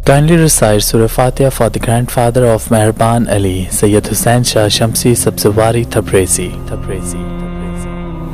Kindly recite Surah Fatiha for the grandfather of Mehraban Ali, Sayyid Hussain Shah Shamsi Sabzawari Tabrizi.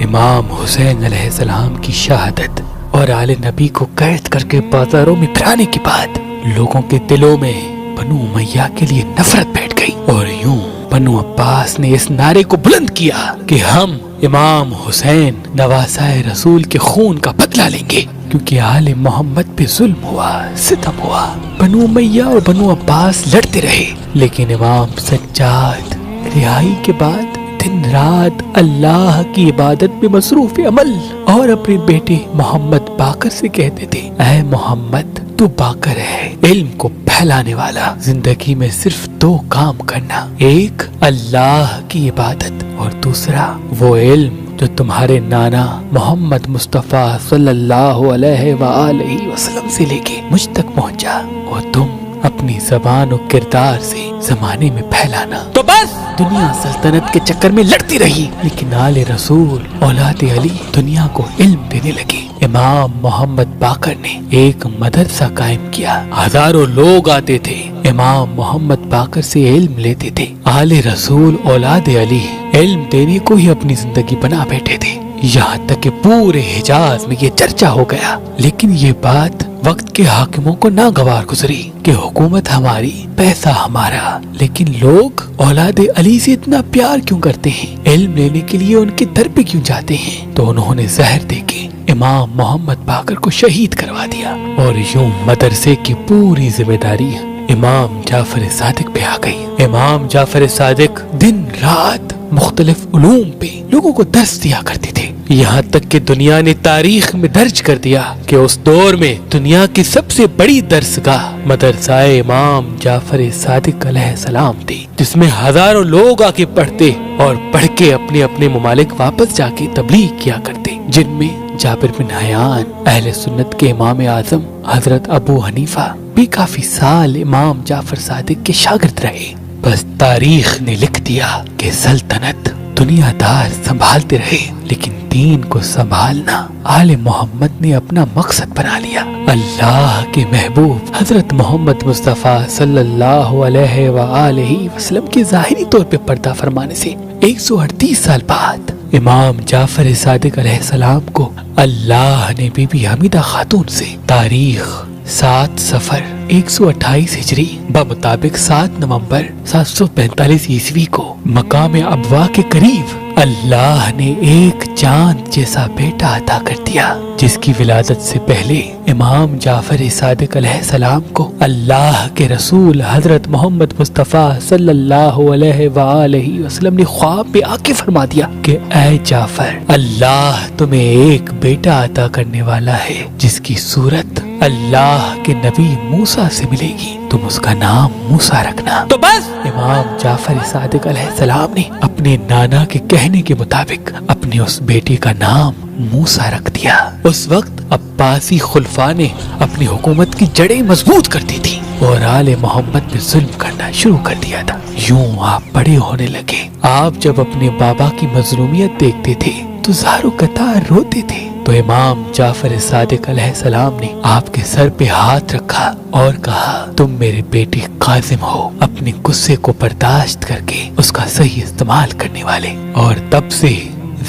امام حسین علیہ السلام کی شہادت اور آل نبی کو قید کر کے بازاروں میں پھرانے کے بعد لوگوں کے دلوں میں بنو امیہ کے لیے نفرت بیٹھ گئی، اور یوں بنو عباس نے اس نعرے کو بلند کیا کہ ہم امام حسین نواسۂ رسول کے خون کا بدلہ لیں گے، کیونکہ آل محمد پہ ظلم ہوا، ستم ہوا۔ بنو امیہ اور بنو عباس لڑتے رہے، لیکن امام سجاد رہائی کے بعد دن رات اللہ کی عبادت میں مصروف عمل اور اپنے بیٹے محمد باقر سے کہتے تھے، اے محمد تو باقر ہے، علم کو پھیلانے والا، زندگی میں صرف 2 کام کرنا، ایک اللہ کی عبادت اور دوسرا وہ علم جو تمہارے نانا محمد مصطفیٰ صلی اللہ علیہ وآلہ وسلم سے لے کے مجھ تک پہنچا، اور تم اپنی زبان و کردار سے زمانے میں پھیلانا۔ تو بس دنیا سلطنت کے چکر میں لڑتی رہی، لیکن آل رسول اولاد علی دنیا کو علم دینے لگے۔ امام محمد باقر نے ایک مدرسہ قائم کیا، ہزاروں لوگ آتے تھے، امام محمد باقر سے علم لیتے تھے۔ آل رسول اولاد علی علم دینے کو ہی اپنی زندگی بنا بیٹھے تھے، یہاں تک کہ پورے حجاز میں یہ چرچا ہو گیا۔ لیکن یہ بات وقت کے حاکموں کو ناگوار گزری کہ حکومت ہماری، پیسہ ہمارا، لیکن لوگ اولاد علی سے اتنا پیار کیوں کرتے ہیں، علم لینے کے لیے ان کے در پہ کیوں جاتے ہیں؟ تو انہوں نے زہر دے کے امام محمد باقر کو شہید کروا دیا، اور یوں مدرسے کی پوری ذمہ داری امام جعفر صادق پہ آ گئی۔ امام جعفر صادق دن رات مختلف علوم پہ لوگوں کو درس دیا کرتے تھے، یہاں تک کہ دنیا نے تاریخ میں درج کر دیا کہ اس دور میں دنیا کی سب سے بڑی درسگاہ مدرسہ امام جعفر صادق علیہ السلام تھی، جس میں ہزاروں لوگ آ کے پڑھتے اور پڑھ کے اپنے اپنے ممالک واپس جا کے تبلیغ کیا کرتے، جن میں جابر بن حیان اہل سنت کے امام اعظم حضرت ابو حنیفہ بھی کافی سال امام جعفر صادق کے شاگرد رہے۔ بس تاریخ نے لکھ دیا کہ سلطنت دنیا دار سنبھالتے رہے، لیکن دین کو سنبھالنا آل محمد نے اپنا مقصد بنا لیا۔ اللہ کے محبوب حضرت محمد مصطفیٰ صلی اللہ علیہ وآلہ وسلم کے ظاہری طور پہ پردہ فرمانے سے 138 سال بعد امام جعفر صادق علیہ السلام کو اللہ نے بی بی حمیدہ خاتون سے تاریخ 7 صفر 128 ہجری بمطابق 7 نومبر 745 عیسوی کو مقام ابوا کے قریب اللہ نے ایک چاند جیسا بیٹا عطا کر دیا، جس کی ولادت سے پہلے امام جعفر صادق علیہ السلام کو اللہ کے رسول حضرت محمد مصطفیٰ صلی اللہ علیہ وآلہ وسلم نے خواب میں آ کے فرما دیا کہ اے جعفر، اللہ تمہیں ایک بیٹا عطا کرنے والا ہے جس کی صورت اللہ کے نبی موسیٰ سے ملے گی، تم اس کا نام موسیٰ رکھنا۔ تو بس امام جعفر صادق علیہ السلام نے اپنے نانا کے کہنے کے مطابق اپنے اس بیٹے کا نام موسیٰ رکھ دیا۔ اس وقت عباسی خلفاء نے اپنی حکومت کی جڑیں مضبوط کر دی تھی اور آل محمد پہ ظلم کرنا شروع کر دیا تھا۔ یوں آپ بڑے ہونے لگے۔ آپ جب اپنے بابا کی مظلومیت دیکھتے تھے تو زار و قطار روتے تھے، تو امام جعفر صادق علیہ السلام نے آپ کے سر پہ ہاتھ رکھا اور کہا، تم میرے بیٹے قاسم ہو، اپنے غصے کو برداشت کر کے اس کا صحیح استعمال کرنے والے۔ اور تب سے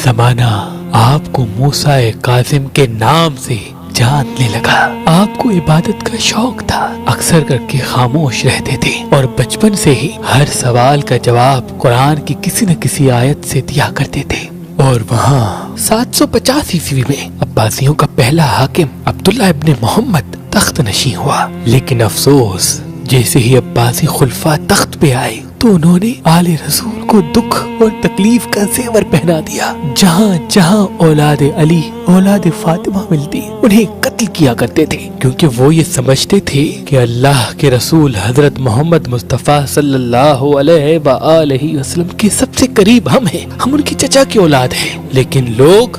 زمانہ آپ کو موسیٰ قاسم کے نام سے جاننے لگا۔ آپ کو عبادت کا شوق تھا، اکثر کر کے خاموش رہتے تھے اور بچپن سے ہی ہر سوال کا جواب قرآن کی کسی نہ کسی آیت سے دیا کرتے تھے۔ اور وہاں 750 عیسوی میں عباسیوں کا پہلا حاکم عبداللہ ابن محمد تخت نشین ہوا، لیکن افسوس جیسے ہی عباسی خلفاء تخت پہ آئے تو انہوں نے آل رسول کو دکھ اور تکلیف کا زیور پہنا دیا۔ جہاں جہاں اولاد علی، اولاد فاطمہ ملتی انہیں قتل کیا کرتے تھے، کیونکہ وہ یہ سمجھتے تھے کہ اللہ کے رسول حضرت محمد مصطفیٰ صلی اللہ علیہ وآلہ وسلم کے سب سے قریب ہم ہیں، ہم ان کی چچا کی اولاد ہیں۔ لیکن لوگ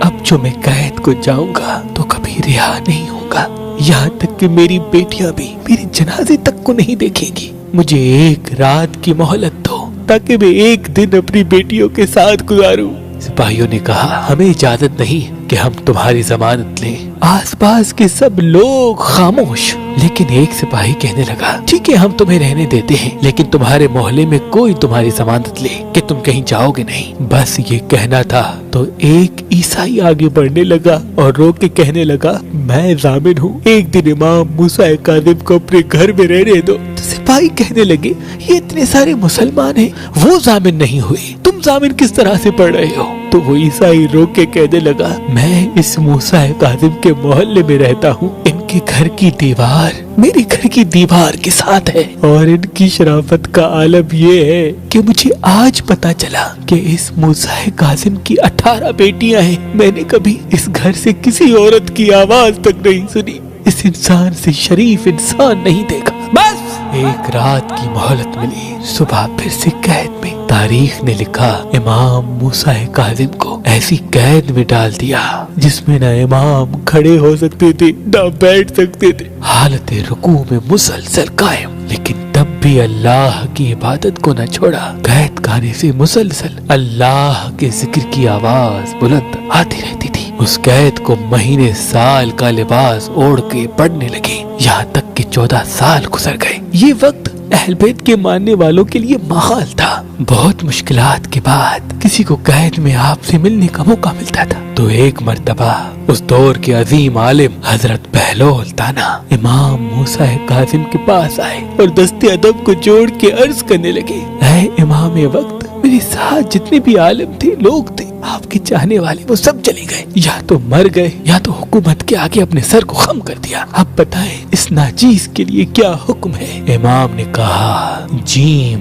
اب جو میں قید کو جاؤں گا تو کبھی رہا نہیں ہوگا، یہاں تک کہ میری بیٹیاں بھی میرے جنازے تک کو نہیں دیکھیں گی۔ مجھے ایک رات کی مہلت دو تاکہ میں ایک دن اپنی بیٹیوں کے ساتھ گزاروں۔ سپاہیوں نے کہا ہمیں اجازت نہیں کہ ہم تمہاری ضمانت لیں۔ آس پاس کے سب لوگ خاموش، لیکن ایک سپاہی کہنے لگا ٹھیک ہے ہم تمہیں رہنے دیتے ہیں، لیکن تمہارے محلے میں کوئی تمہاری ضمانت لے کہ تم کہیں جاؤ گے نہیں۔ بس یہ کہنا تھا تو ایک عیسائی آگے بڑھنے لگا اور رو کے کہنے لگا میں ضامن ہوں، ایک دن امام موسیٰ کاظم کو اپنے گھر میں رہنے دو۔ تو سپاہی کہنے لگے یہ اتنے سارے مسلمان ہیں، وہ ضامن نہیں ہوئے، تم ضامن کس طرح سے پڑھ رہے ہو؟ تو وہ عیسائی رو کے کہنے لگا میں اس موسیٰ کاظم کے محلے میں رہتا ہوں، ان کے گھر کی دیوار میرے گھر کی دیوار کے ساتھ ہے، اور ان کی شرافت کا عالم یہ ہے کہ مجھے آج پتا چلا کہ اس موسیٰ کاظم کی 18 بیٹیاں ہیں۔ میں نے کبھی اس گھر سے کسی عورت کی آواز تک نہیں سنی، اس انسان سے شریف انسان نہیں دیکھا۔ بس ایک رات کی مہلت ملی، صبح پھر سے قید میں۔ تاریخ نے لکھا امام موسیٰ کاظم کو ایسی قید میں ڈال دیا جس میں نہ امام کھڑے ہو سکتے تھے نہ بیٹھ سکتے تھے، حالت رکوع میں مسلسل قائم، لیکن تب بھی اللہ کی عبادت کو نہ چھوڑا۔ قید خانے سے مسلسل اللہ کے ذکر کی آواز بلند آتی رہتی تھی۔ اس قید کو مہینے سال کا لباس اوڑھ کے پڑھنے لگے، یہاں تک کہ 14 سال گزر گئے۔ یہ وقت اہل بیت کے ماننے والوں کے لیے محال تھا۔ بہت مشکلات کے بعد کسی کو قید میں آپ سے ملنے کا موقع ملتا تھا، تو ایک مرتبہ اس دور کے عظیم عالم حضرت بہلول تانا امام موسیٰ کاظم کے پاس آئے اور دست ادب کو جوڑ کے عرض کرنے لگے اے امام وقت، میرے ساتھ جتنے بھی عالم تھے، لوگ تھے آپ کے چاہنے والے، وہ سب چلے گئے، یا تو مر گئے یا تو حکومت کے آگے اپنے سر کو خم کر دیا۔ اب بتائیں اس ناچیز کے لیے کیا حکم ہے؟ امام نے کہا جیم۔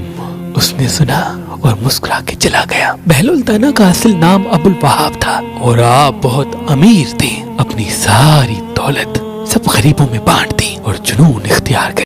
اس نے سنا اور مسکرا کے چلا گیا۔ بہلول تانا کا اصل نام ابو الوہاب تھا اور آپ بہت امیر تھے، اپنی ساری دولت سب غریبوں میں بانٹ دی اور جنون اختیار کر